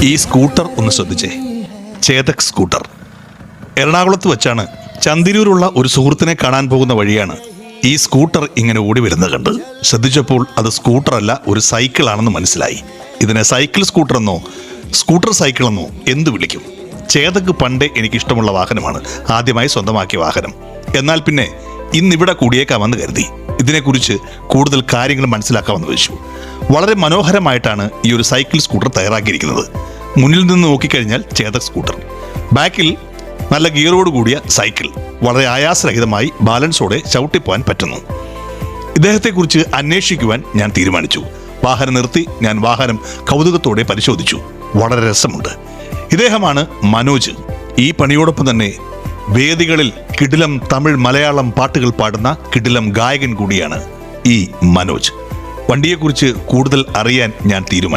ഈ സ്കൂട്ടർ ഒന്ന് ശ്രദ്ധിച്ചേ, ചേതക് സ്കൂട്ടർ. എറണാകുളത്ത് വെച്ചാണ് ചന്തിരൂരുള്ള ഒരു സുഹൃത്തിനെ കാണാൻ പോകുന്ന വഴിയാണ് ഈ സ്കൂട്ടർ ഇങ്ങനെ ഓടി വരുന്നത് കണ്ട് ശ്രദ്ധിച്ചപ്പോൾ അത് സ്കൂട്ടറല്ല, ഒരു സൈക്കിളാണെന്ന് മനസ്സിലായി. ഇതിനെ സൈക്കിൾ സ്കൂട്ടറെന്നോ സ്കൂട്ടർ സൈക്കിളെന്നോ എന്ത് വിളിക്കും? ചേതക് പണ്ടേ എനിക്കിഷ്ടമുള്ള വാഹനമാണ്, ആദ്യമായി സ്വന്തമാക്കിയ വാഹനം. എന്നാൽ പിന്നെ ഇന്നിവിടെ കൂടിയേക്കാമെന്ന് കരുതി ഇതിനെക്കുറിച്ച് കൂടുതൽ കാര്യങ്ങൾ മനസ്സിലാക്കാമെന്ന് വെച്ചു. വളരെ മനോഹരമായിട്ടാണ് ഈ ഒരു സൈക്കിൾ സ്കൂട്ടർ തയ്യാറാക്കിയിരിക്കുന്നത്. മുന്നിൽ നിന്ന് നോക്കിക്കഴിഞ്ഞാൽ ചേതക് സ്കൂട്ടർ, ബാക്കിൽ നല്ല ഗിയറോട് കൂടിയ സൈക്കിൾ, വളരെ ആയാസരഹിതമായി ബാലൻസോടെ ചവിട്ടിപ്പോവാൻ പറ്റുന്നു. ഇദ്ദേഹത്തെക്കുറിച്ച് അന്വേഷിക്കുവാൻ ഞാൻ തീരുമാനിച്ചു. വാഹനം നിർത്തി ഞാൻ വാഹനം കൗതുകത്തോടെ പരിശോധിച്ചു. വളരെ രസമുണ്ട്. ഇദ്ദേഹമാണ് മനോജ്. ഈ പണിയോടൊപ്പം തന്നെ വേദികളിൽ കിടിലം തമിഴ് മലയാളം പാട്ടുകൾ പാടുന്ന കിടിലം ഗായകൻ കൂടിയാണ് ഈ മനോജ്. വണ്ടിയെക്കുറിച്ച് കൂടുതൽ അറിയാൻ ഞാൻ തീരുമാനിച്ചു.